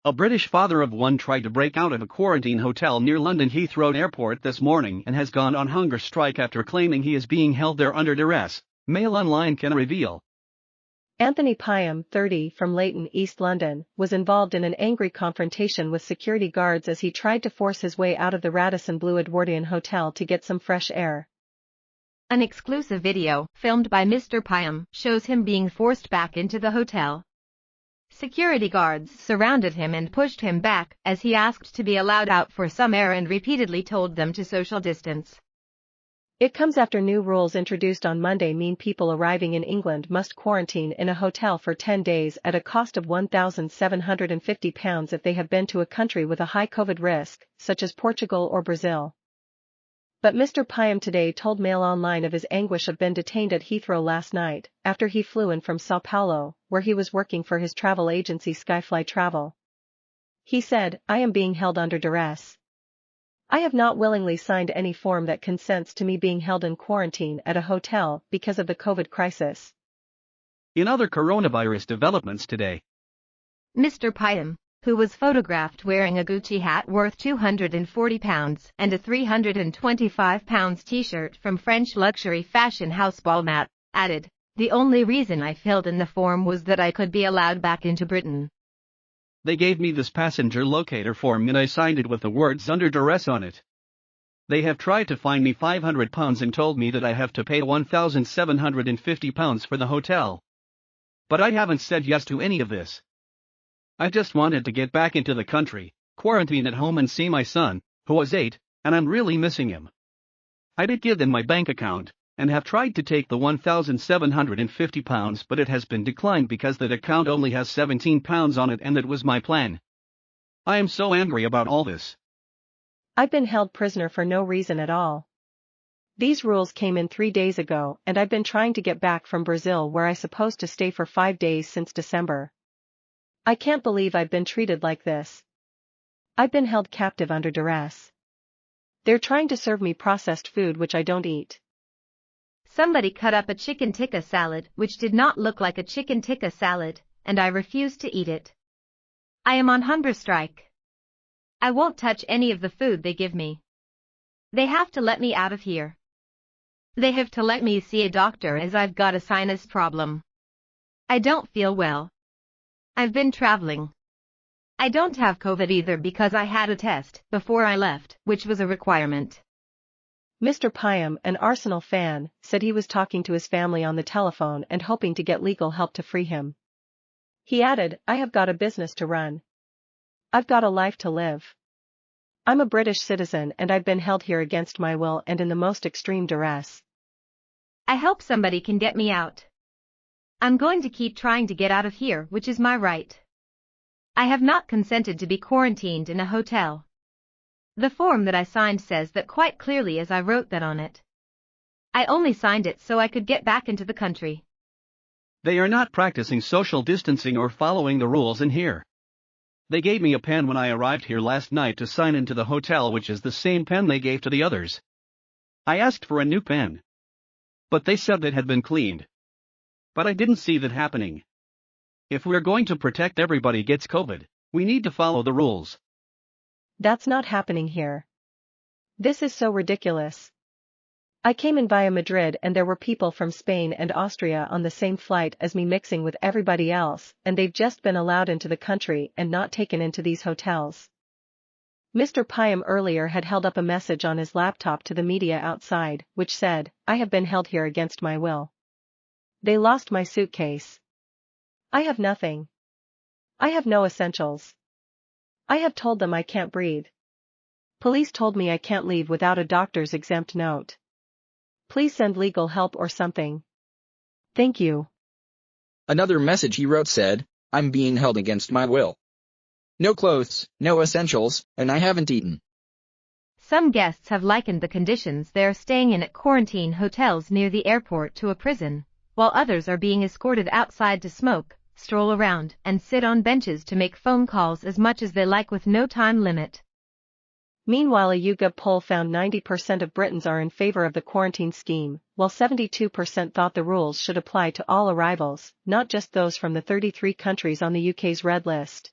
A British father of one tried to break out of a quarantine hotel near London Heathrow Airport this morning and has gone on hunger strike after claiming he is being held there under duress, MailOnline can reveal. Mr Pium, 30, from Leyton, East London, was involved in an angry confrontation with security guards as he tried to force his way out of the Radisson Blu Edwardian hotel to get some fresh air. An exclusive video, filmed by Mr Pium, shows him being forced back into the hotel. Security guards surrounded him and pushed him back as he asked to be allowed out for some air and repeatedly told them to social distance. It comes after new rules introduced on Monday mean people arriving in England must quarantine in a hotel for 10 days at a cost of £1,750 if they have been to a country with a high COVID risk, such as Portugal or Brazil. But Mr Pium today told MailOnline of his anguish of being detained at Heathrow last night, after he flew in from Sao Paulo, where he was working for his travel agency Skyfly Travel. He said, "I am being held under duress. I have not willingly signed any form that consents to me being held in quarantine at a hotel because of the COVID crisis." In other coronavirus developments today, Mr Pium, who was photographed wearing a Gucci hat worth £240 and a £325 t-shirt from French luxury fashion house Balmain, added, "The only reason I filled in the form was that I could be allowed back into Britain. They gave me this passenger locator form and I signed it with the words under duress on it. They have tried to fine me £500 and told me that I have to pay £1,750 for the hotel. But I haven't said yes to any of this. I just wanted to get back into the country, quarantine at home and see my son, who was 8, and I'm really missing him. I did give them my bank account, and have tried to take the £1,750 but it has been declined because that account only has £17 on it and that was my plan. I am so angry about all this. I've been held prisoner for no reason at all. These rules came in 3 days ago and I've been trying to get back from Brazil where I supposed to stay for 5 days since December. I can't believe I've been treated like this. I've been held captive under duress. They're trying to serve me processed food which I don't eat. Somebody cut up a chicken tikka salad which did not look like a chicken tikka salad, and I refused to eat it. I am on hunger strike. I won't touch any of the food they give me. They have to let me out of here. They have to let me see a doctor as I've got a sinus problem. I don't feel well. I've been traveling. I don't have COVID either because I had a test before I left, which was a requirement." Mr Pium, an Arsenal fan, said he was talking to his family on the telephone and hoping to get legal help to free him. He added, "I have got a business to run. I've got a life to live. I'm a British citizen and I've been held here against my will and in the most extreme duress. I hope somebody can get me out. I'm going to keep trying to get out of here, which is my right. I have not consented to be quarantined in a hotel. The form that I signed says that quite clearly as I wrote that on it. I only signed it so I could get back into the country." They are not practicing social distancing or following the rules in here. They gave me a pen when I arrived here last night to sign into the hotel, which is the same pen they gave to the others. I asked for a new pen, but they said it had been cleaned. But I didn't see that happening. If we're going to protect everybody gets COVID, we need to follow the rules. That's not happening here. This is so ridiculous. I came in via Madrid and there were people from Spain and Austria on the same flight as me mixing with everybody else, and they've just been allowed into the country and not taken into these hotels." Mr Pium earlier had held up a message on his laptop to the media outside, which said, "I have been held here against my will. They lost my suitcase. I have nothing. I have no essentials. I have told them I can't breathe. Police told me I can't leave without a doctor's exempt note. Please send legal help or something. Thank you." Another message he wrote said, "I'm being held against my will. No clothes, no essentials, and I haven't eaten." Some guests have likened the conditions they're staying in at quarantine hotels near the airport to a prison, while others are being escorted outside to smoke, stroll around, and sit on benches to make phone calls as much as they like with no time limit. Meanwhile, a YouGov poll found 90% of Britons are in favor of the quarantine scheme, while 72% thought the rules should apply to all arrivals, not just those from the 33 countries on the UK's red list.